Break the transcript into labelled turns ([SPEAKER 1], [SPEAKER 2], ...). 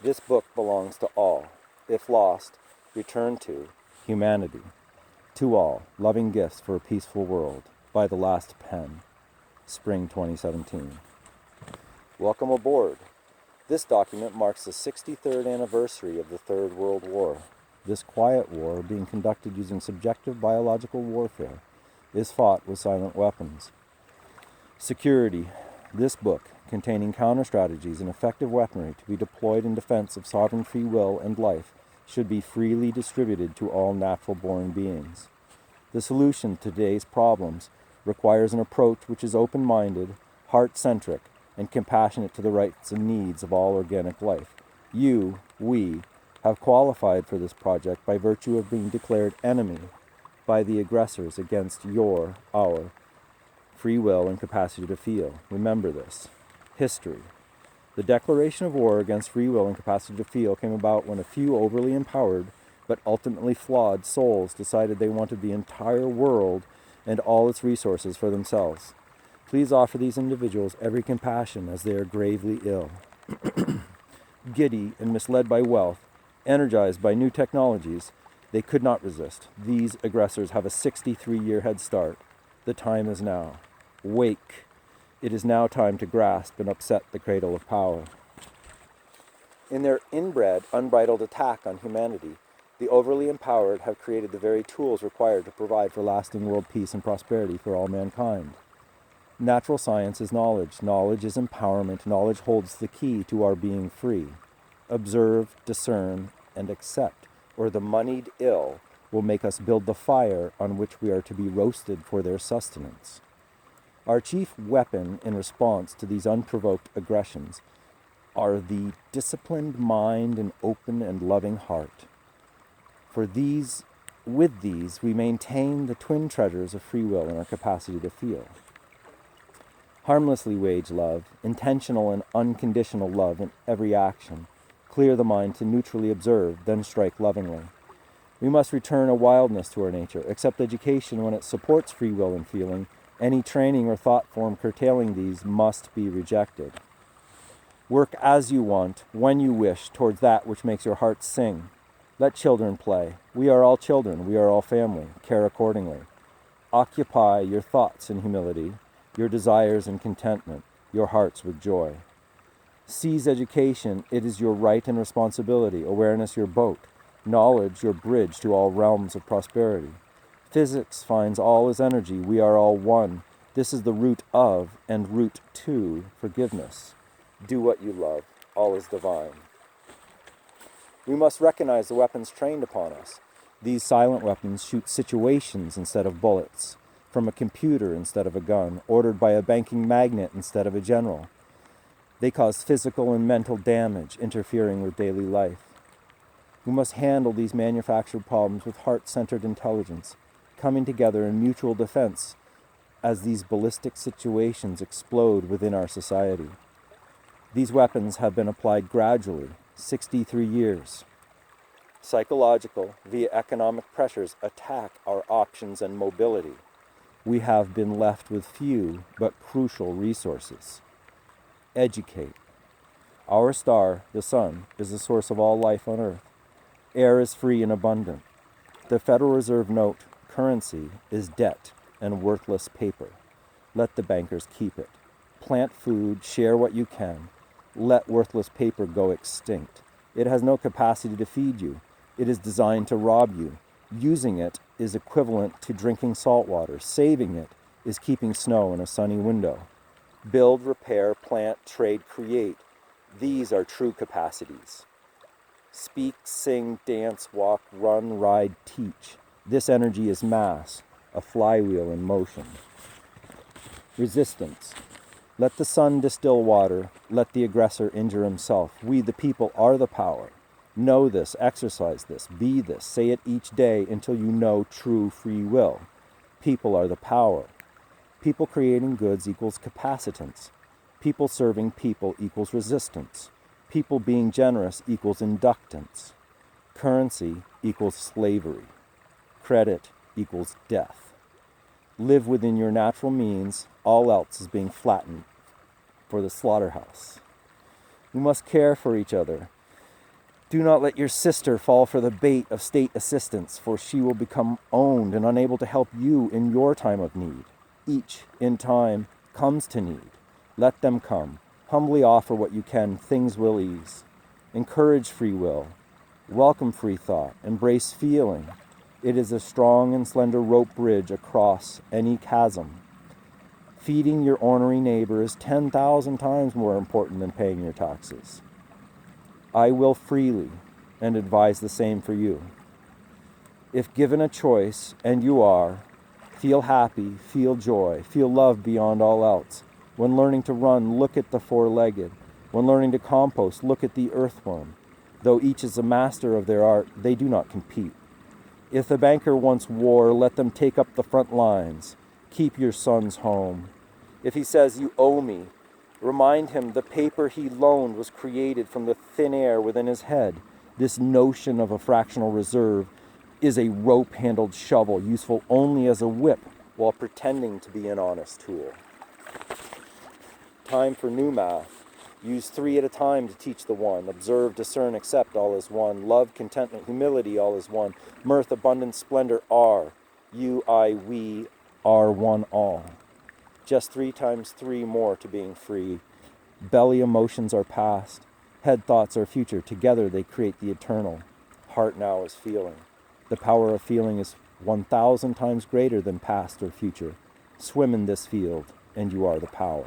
[SPEAKER 1] This book belongs to all. If lost, return to humanity. To all, loving gifts for a peaceful world. By The Last Pen, Spring 2017. Welcome aboard. This document marks the 63rd anniversary of the Third World War. This quiet war, being conducted using subjective biological warfare, is fought with silent weapons. Security. This book, containing counter-strategies and effective weaponry to be deployed in defense of sovereign free will and life, should be freely distributed to all natural-born beings. The solution to today's problems requires an approach which is open-minded, heart-centric, and compassionate to the rights and needs of all organic life. We have qualified for this project by virtue of being declared enemy by the aggressors against our free will and capacity to feel. Remember this. History. The declaration of war against free will and capacity to feel came about when a few overly empowered but ultimately flawed souls decided they wanted the entire world and all its resources for themselves. Please offer these individuals every compassion as they are gravely ill. Giddy and misled by wealth, energized by new technologies, they could not resist. These aggressors have a 63-year head start. The time is now. Wake. It is now time to grasp and upset the cradle of power. In their inbred, unbridled attack on humanity, the overly empowered have created the very tools required to provide for lasting world peace and prosperity for all mankind. Natural science is knowledge. Knowledge is empowerment. Knowledge holds the key to our being free. Observe, discern, and accept, or the moneyed ill will make us build the fire on which we are to be roasted for their sustenance. Our chief weapon in response to these unprovoked aggressions are the disciplined mind and open and loving heart. With these, we maintain the twin treasures of free will and our capacity to feel. Harmlessly wage love, intentional and unconditional love in every action. Clear the mind to neutrally observe, then strike lovingly. We must return a wildness to our nature, accept education when it supports free will and feeling. Any training or thought form curtailing these must be rejected. Work as you want, when you wish, towards that which makes your heart sing. Let children play. We are all children. We are all family. Care accordingly. Occupy your thoughts in humility, your desires in contentment, your hearts with joy. Seize education. It is your right and responsibility. Awareness your boat. Knowledge your bridge to all realms of prosperity. Physics finds all is energy. We are all one. This is the root of and root to forgiveness. Do what you love. All is divine. We must recognize the weapons trained upon us. These silent weapons shoot situations instead of bullets, from a computer instead of a gun, ordered by a banking magnate instead of a general. They cause physical and mental damage, interfering with daily life. We must handle these manufactured problems with heart-centered intelligence, coming together in mutual defense as these ballistic situations explode within our society. These weapons have been applied gradually, 63 years. Psychological, via economic pressures, attack our options and mobility. We have been left with few but crucial resources. Educate. Our star, the sun, is the source of all life on earth. Air is free and abundant. The Federal Reserve note, currency, is debt and worthless paper. Let the bankers keep it. Plant food, share what you can. Let worthless paper go extinct. It has no capacity to feed you. It is designed to rob you. Using it is equivalent to drinking salt water. Saving it is keeping snow in a sunny window. Build, repair, plant, trade, create. These are true capacities. Speak, sing, dance, walk, run, ride, teach. This energy is mass, a flywheel in motion. Resistance. Let the sun distill water. Let the aggressor injure himself. We, the people, are the power. Know this, exercise this, be this. Say it each day until you know true free will. People are the power. People creating goods equals capacitance. People serving people equals resistance. People being generous equals inductance. Currency equals slavery. Credit equals death. Live within your natural means. All else is being flattened for the slaughterhouse. We must care for each other. Do not let your sister fall for the bait of state assistance, for she will become owned and unable to help you in your time of need. Each, in time, comes to need. Let them come. Humbly offer what you can, things will ease. Encourage free will. Welcome free thought. Embrace feeling. It is a strong and slender rope bridge across any chasm. Feeding your ornery neighbor is 10,000 times more important than paying your taxes. I will freely, and advise the same for you. If given a choice, and you are, feel happy, feel joy, feel love beyond all else. When learning to run, look at the four-legged. When learning to compost, look at the earthworm. Though each is a master of their art, they do not compete. If the banker wants war, let them take up the front lines. Keep your sons home. If he says, you owe me, remind him the paper he loaned was created from the thin air within his head. This notion of a fractional reserve is a rope-handled shovel, useful only as a whip while pretending to be an honest tool. Time for new math. Use 3 at a time to teach the one. Observe, discern, accept, all is one. Love, contentment, humility, all is one. Mirth, abundance, splendor, are. You, I, we, are one all. Just 3 times 3 more to being free. Belly emotions are past. Head thoughts are future. Together they create the eternal. Heart now is feeling. The power of feeling is 1,000 times greater than past or future. Swim in this field, and you are the power.